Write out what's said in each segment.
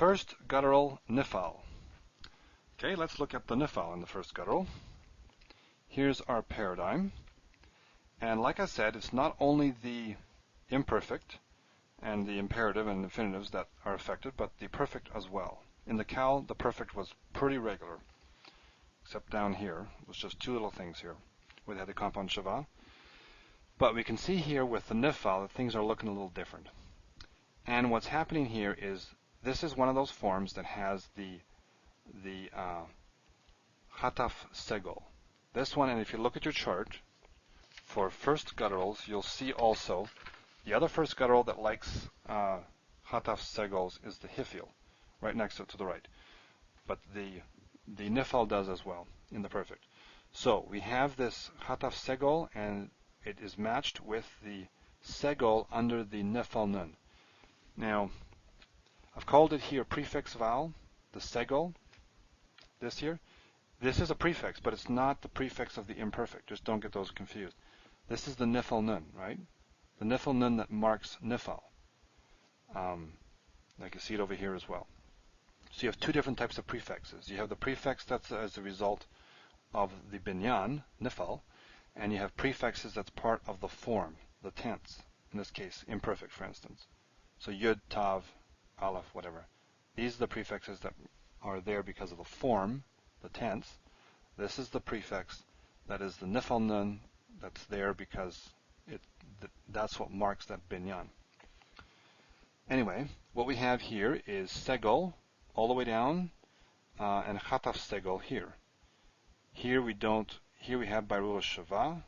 First guttural Niphal. Okay, let's look at the Niphal in the first guttural. Here's our paradigm. And like I said, it's not only the imperfect and the imperative and infinitives that are affected, but the perfect as well. In the cow, the perfect was pretty regular, except down here. It was just two little things here, where they had the compound shava. But we can see here with the Niphal that things are looking a little different. And what's happening here is this is one of those forms that has the Hataf Segol. This one, and if you look at your chart for first gutturals, you'll see also the other first guttural that likes Hataf Segols is the Hifil, right next to it to the right. But the Niphal does as well in the perfect. So we have this Hataf Segol, and it is matched with the Segol under the Niphal Nun. Now, I've called it here prefix vowel, the Segol, this here. This is a prefix, but it's not the prefix of the imperfect. Just don't get those confused. This is the Niphal Nun, right? The Niphal Nun that marks Niphal. Like you see it over here as well. So you have two different types of prefixes. You have the prefix that's as a result of the binyan, Niphal, and you have prefixes that's part of the form, the tense. In this case, imperfect, for instance. So Yud, Tav, Aleph, whatever. These are the prefixes that are there because of the form, the tense. This is the prefix that is the Niphal Nun that's there because that's what marks that binyan. Anyway, what we have here is Segol all the way down and Hataf Segol here. Here we have Bairul Shava.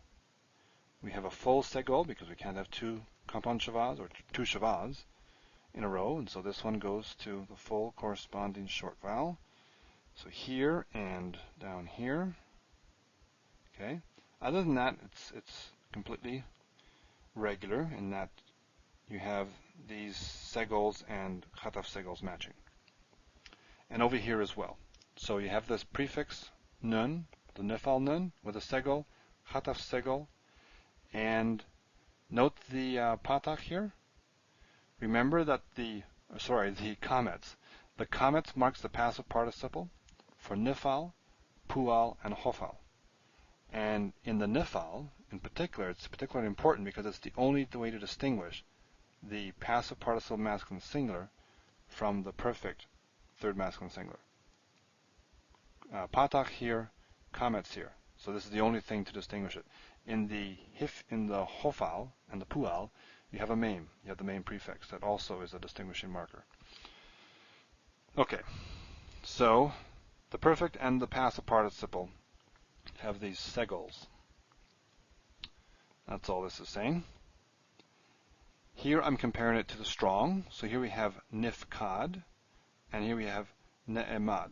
We have a full Segol because we can't have two compound Shavas or two Shavas in a row, and so this one goes to the full corresponding short vowel. So here and down here. Okay. Other than that, it's completely regular in that you have these Segols and Hataf Segols matching. And over here as well. So you have this prefix Nun, the Niphal Nun, with a Segol, Hataf Segol, and note the Patach here. Remember that the Kametz. The Kametz marks the passive participle for Niphal, Pual, and Hofal. And in the Niphal, in particular, it's particularly important because it's the only way to distinguish the passive participle masculine singular from the perfect third masculine singular. Patach here, Kametz here. So this is the only thing to distinguish it. In the Hofal and the Pual, you have a meme. You have the main prefix. That also is a distinguishing marker. Okay, so the perfect and the passive participle have these Segols. That's all this is saying. Here I'm comparing it to the strong. So here we have Nifkad, and here we have Ne'emad.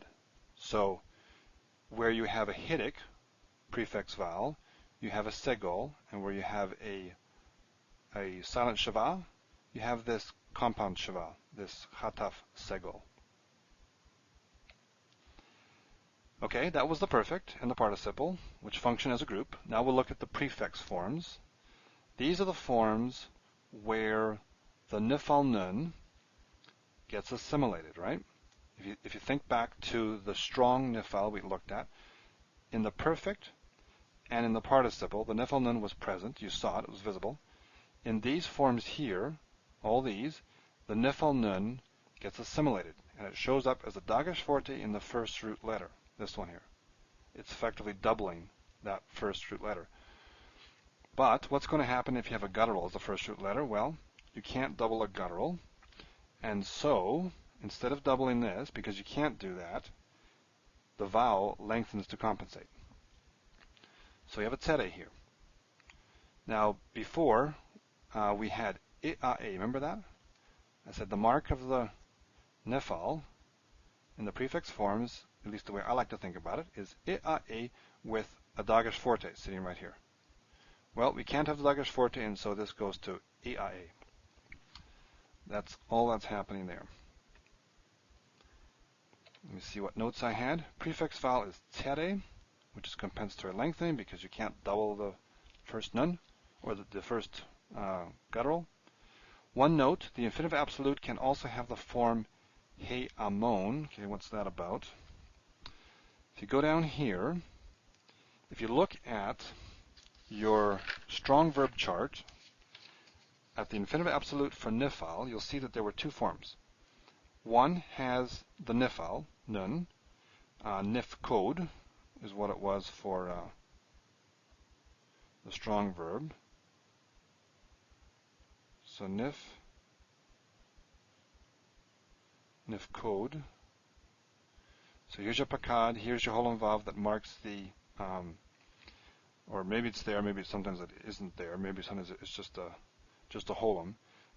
So where you have a Hiddic prefix vowel, you have a Segol, and where you have a silent Shava, you have this compound Shava, this Hataf Segol. Okay, that was the perfect and the participle, which function as a group. Now we'll look at the prefix forms. These are the forms where the Niphal Nun gets assimilated, right? If you think back to the strong Niphal we looked at, in the perfect and in the participle, the Niphal Nun was present. You saw it, it was visible. In these forms here, all these, the Niphal Nun gets assimilated, and it shows up as a Dagesh forte in the first root letter. This one here. It's effectively doubling that first root letter. But what's going to happen if you have a guttural as the first root letter? Well, you can't double a guttural. And so, instead of doubling this, because you can't do that, the vowel lengthens to compensate. So you have a tzere here. Now, before, we had I-a. Remember that? I said the mark of the Niphal in the prefix forms, at least the way I like to think about it, is I-a with a Dagesh forte sitting right here. Well, we can't have the Dagesh forte, and so this goes to I-a. That's all that's happening there. Let me see what notes I had. Prefix vowel is tzere, which is compensatory lengthening because you can't double the first nun, or the first guttural. One note, the infinitive absolute can also have the form Hey Amon. Okay, what's that about? If you go down here, if you look at your strong verb chart, at the infinitive absolute for Niphal, you'll see that there were two forms. One has the Niphal, nun. Nif code is what it was for the strong verb. So nif code. So here's your pakad, here's your holon vav that marks the, or maybe it's there, maybe sometimes it isn't there, maybe sometimes it's just a holon.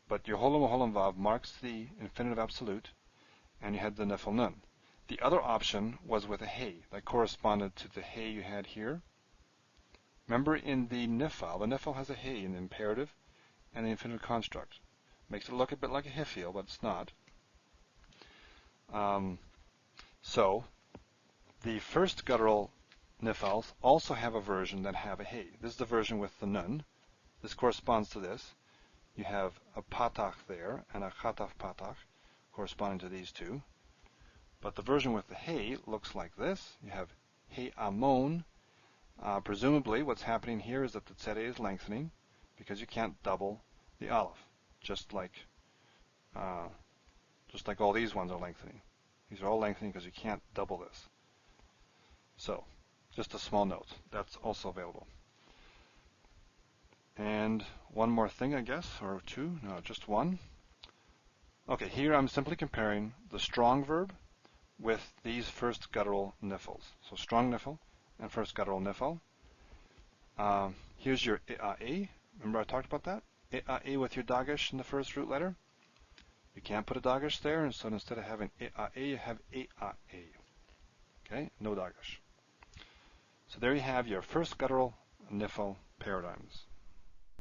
But your holon or holon vav marks the infinitive absolute, and you had the nifal nun. The other option was with a hey, that corresponded to the hey you had here. Remember in the nifal has a hey in the imperative and the infinitive construct. Makes it look a bit like a hifil, but it's not. So the first guttural nifals also have a version that have a hey. This is the version with the nun. This corresponds to this. You have a patach there and a chataf patach corresponding to these two. But the version with the hey looks like this. You have hey amon. Presumably what's happening here is that the tzere is lengthening because you can't double the aleph, just like all these ones are lengthening. These are all lengthening because you can't double this. So, just a small note. That's also available. And one more thing, I guess, or two. No, just one. Okay, here I'm simply comparing the strong verb with these first guttural nifals. So strong nifal and first guttural nifal. Here's your a. Remember I talked about that? A with your dagesh in the first root letter. You can't put a dagesh there, and so instead of having a, you have a. Okay, no dagesh. So there you have your first guttural nifal paradigms.